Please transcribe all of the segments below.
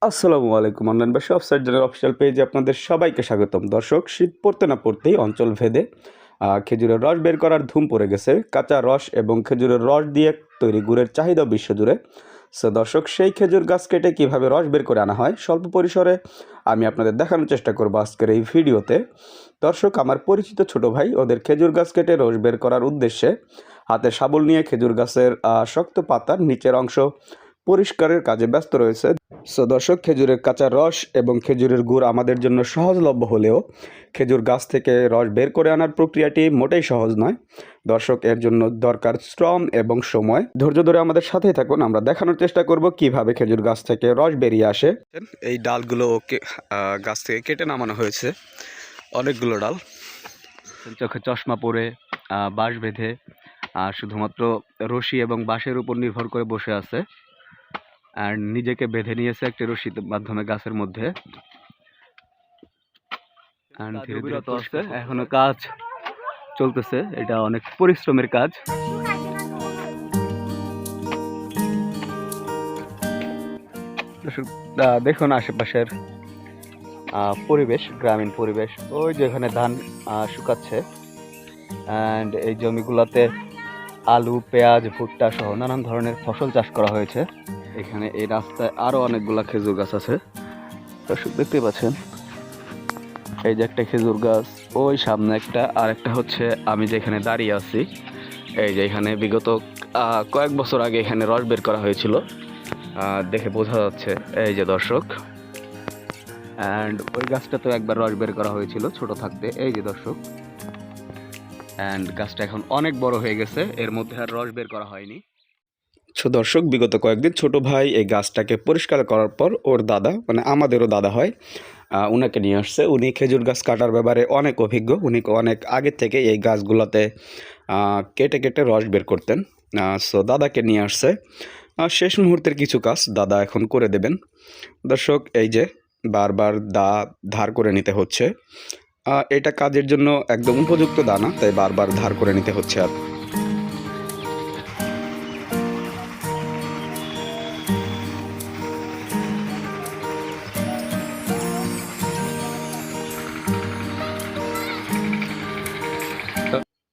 আসসালামু আলাইকুম। অনলাইন ব্যবসা অফসাইট জেনারেল অফিসিয়াল পেজে আপনাদের সবাইকে স্বাগতম। দর্শক, শীত পড়তে না পড়তেই অঞ্চল ভেদে খেজুরের রস বের করার ধুম পড়ে গেছে। কাঁচা রস এবং খেজুরের রস দিয়ে তৈরি গুড়ের চাহিদা বিশ্বজুড়ে। সো দর্শক, সেই খেজুর গাছ কেটে কীভাবে রস বের করে আনা হয় স্বল্প পরিসরে আমি আপনাদের দেখানোর চেষ্টা করব আজকের এই ভিডিওতে। দর্শক, আমার পরিচিত ছোট ভাই ওদের খেজুর গাছ কেটে রস বের করার উদ্দেশ্যে হাতে শাবল নিয়ে খেজুর গাছের শক্ত পাতার নিচের অংশ পরিষ্কারের কাজে ব্যস্ত রয়েছে। সো দর্শক, খেজুরের কাঁচা রস এবং খেজুরের গুড় আমাদের জন্য সহজলভ্য হলেও খেজুর গাছ থেকে রস বের করে আনার প্রক্রিয়াটি মোটেই সহজ নয়। দর্শক, এর জন্য দরকার শ্রম এবং সময়। ধৈর্য ধরে আমাদের সাথেই থাকুন, আমরা দেখানোর চেষ্টা করব কিভাবে খেজুর গাছ থেকে রস বেরিয়ে আসে। এই ডালগুলো গাছ থেকে কেটে নামানো হয়েছে, অনেকগুলো ডাল। চোখে চশমা পরে বাঁশ বেঁধে শুধুমাত্র রশি এবং বাঁশের উপর নির্ভর করে বসে আছে আর নিজেকে বেঁধে নিয়েছে একটি রশির মাধ্যমে গাছের মধ্যে। এখনো কাজ চলতেছে, এটা অনেক পরিশ্রমের কাজ। দেখুন আশেপাশের পরিবেশ, গ্রামীণ পরিবেশ। ওই যেখানে ধান শুকাচ্ছে, অ্যান্ড এই জমিগুলোতে আলু, পেঁয়াজ, ভুট্টা সহ নানান ধরনের ফসল চাষ করা হয়েছে। এখানে এই রাস্তায় আরো অনেকগুলা খেজুর গাছ আছে, দর্শক দেখতে পাচ্ছেন। এই যে একটা খেজুর গাছ, ওই সামনে একটা, আর একটা হচ্ছে আমি যেখানে দাঁড়িয়ে আছি। এই যে এখানে বিগত কয়েক বছর আগে এখানে রস বের করা হয়েছিল, দেখে বোঝা যাচ্ছে। এই যে দর্শক, অ্যান্ড ওই গাছটা তো একবার রস বের করা হয়েছিল ছোট থাকতে। এই যে দর্শক, অ্যান্ড গাছটা এখন অনেক বড় হয়ে গেছে, এর মধ্যে আর রস বের করা হয়নি। দর্শক, বিগত কয়েকদিন ছোট ভাই এই গাছটাকে পরিষ্কার করার পর ওর দাদা, মানে আমাদেরও দাদা হয়, উনাকে নিয়ে আসছে। উনি খেজুর গাছ কাটার ব্যাপারে অনেক অভিজ্ঞ। উনি অনেক আগে থেকে এই গাছগুলোতে কেটে কেটে রস বের করতেন। সো দাদাকে নিয়ে আসছে, শেষ মুহূর্তের কিছু কাজ দাদা এখন করে দেবেন। দর্শক, এই যে বারবার ধার করে নিতে হচ্ছে। এটা কাজের জন্য একদম উপযুক্ত দানা, তাই বারবার ধার করে নিতে হচ্ছে। আর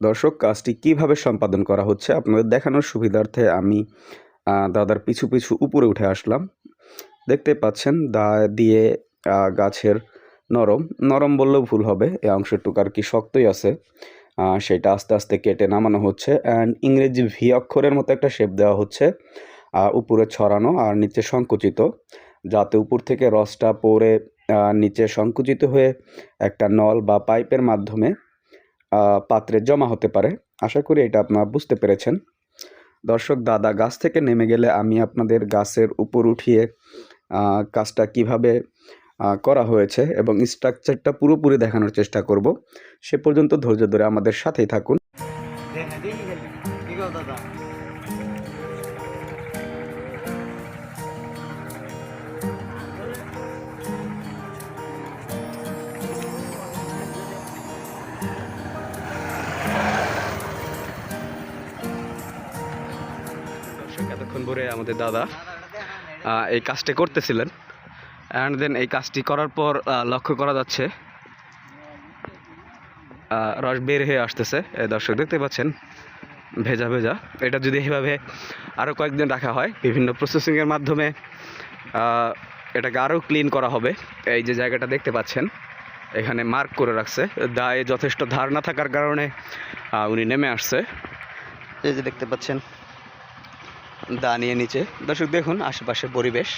দর্শক, কাজটি কিভাবে সম্পাদন করা হচ্ছে আপনাদের দেখানোর সুবিধার্থে আমি দাদার পিছু পিছু উপরে উঠে আসলাম। দেখতে পাচ্ছেন দা দিয়ে গাছের নরম নরম বললেও ভুল হবে, এই অংশটুকু আর কি শক্তই আছে, সেটা আস্তে আস্তে কেটে নামানো হচ্ছে। অ্যান্ড ইংরেজি ভি অক্ষরের মতো একটা শেপ দেওয়া হচ্ছে, উপরে ছড়ানো আর নিচে সংকুচিত, যাতে উপর থেকে রসটা পড়ে নিচে সংকুচিত হয়ে একটা নল বা পাইপের মাধ্যমে পাত্রে জমা হতে পারে। আশা করি এটা আপনারা বুঝতে পেরেছেন। দর্শক, দাদা গাছ থেকে নেমে গেলে আমি আপনাদের গাছের উপর উঠিয়ে কাজটা কিভাবে করা হয়েছে এবং স্ট্রাকচারটা পুরোপুরি দেখানোর চেষ্টা করব। সে পর্যন্ত ধৈর্য ধরে আমাদের সাথেই থাকুন। এতক্ষণ ধরে আমাদের দাদা এই কাজটি করতেছিলেন, অ্যান্ড দেন এই কাজটি করার পর লক্ষ্য করা যাচ্ছে রস বের হয়ে আসতেছে। দর্শক দেখতে পাচ্ছেন, ভেজা ভেজা। এটা যদি এইভাবে আরও কয়েকদিন রাখা হয়, বিভিন্ন প্রসেসিংয়ের মাধ্যমে এটাকে আরও ক্লিন করা হবে। এই যে জায়গাটা দেখতে পাচ্ছেন, এখানে মার্ক করে রাখছে, দায়ে যথেষ্ট ধার না থাকার কারণে উনি নেমে আসছে। এই যে দেখতে পাচ্ছেন দা নিয়ে নিচে। দর্শক দেখুন আশেপাশের পরিবেশ।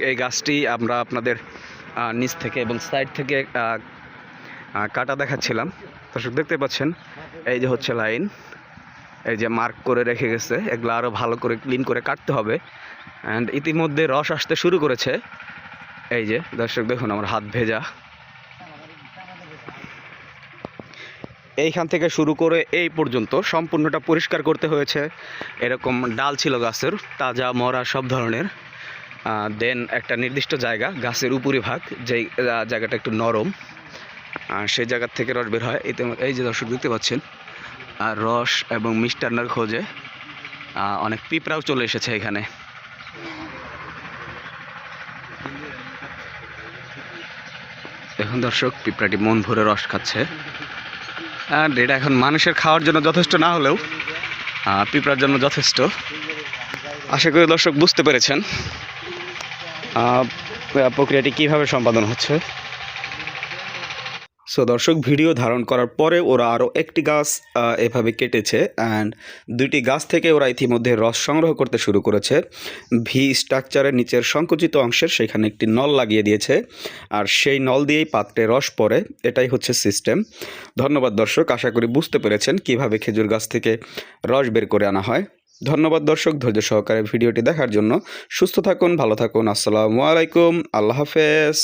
এই গাছটি আমরা আপনাদের নিচ থেকে এবং সাইড থেকে কাটা দেখাচ্ছিলাম। দর্শক দেখতে পাচ্ছেন, এই যে হচ্ছে লাইন, এই যে মার্ক করে রেখে গেছে। এগুলো আরও ভালো করে ক্লিন করে কাটতে হবে। অ্যান্ড ইতিমধ্যে রস আসতে শুরু করেছে। এই যে দর্শক দেখুন, আমার হাত ভেজা। এইখান থেকে শুরু করে এই পর্যন্ত সম্পূর্ণটা পরিষ্কার করতে হয়েছে। এরকম ডাল ছিল গাছের, তাজা মরা সব ধরনের। দেন একটা নির্দিষ্ট জায়গা, গাছের উপরিভাগ, যেই জায়গাটা একটু নরম, সেই জায়গার থেকে রস বের হয়। এই যে দর্শক দেখতে পাচ্ছেন, আর রস এবং মিষ্টান্নের খোঁজে অনেক পিঁপড়াও চলে এসেছে এখানে। এখন দর্শক পিঁপড়াটি মন ভরে রস খাচ্ছে, আর এটা এখন মানুষের খাওয়ার জন্য যথেষ্ট না হলেও পিঁপড়ার জন্য যথেষ্ট। আশা করি দর্শক বুঝতে পেরেছেন প্রক্রিয়াটি কিভাবে সম্পাদন হচ্ছে। সো দর্শক, ভিডিও ধারণ করার পরে ওরা আরও একটি গাছ এভাবে কেটেছে, অ্যান্ড দুইটি গাছ থেকে ওরা ইতিমধ্যে রস সংগ্রহ করতে শুরু করেছে। ভি স্ট্রাকচারের নিচের সংকুচিত অংশের সেখানে একটি নল লাগিয়ে দিয়েছে, আর সেই নল দিয়েই পাত্রে রস পড়ে। এটাই হচ্ছে সিস্টেম। ধন্যবাদ দর্শক, আশা করি বুঝতে পেরেছেন কিভাবে খেজুর গাছ থেকে রস বের করে আনা হয়। ধন্যবাদ দর্শক, ধৈর্য সহকারে ভিডিওটি দেখার জন্য। সুস্থ থাকুন, ভালো থাকুন। আসসালামু আলাইকুম, আল্লাহ হাফেজ।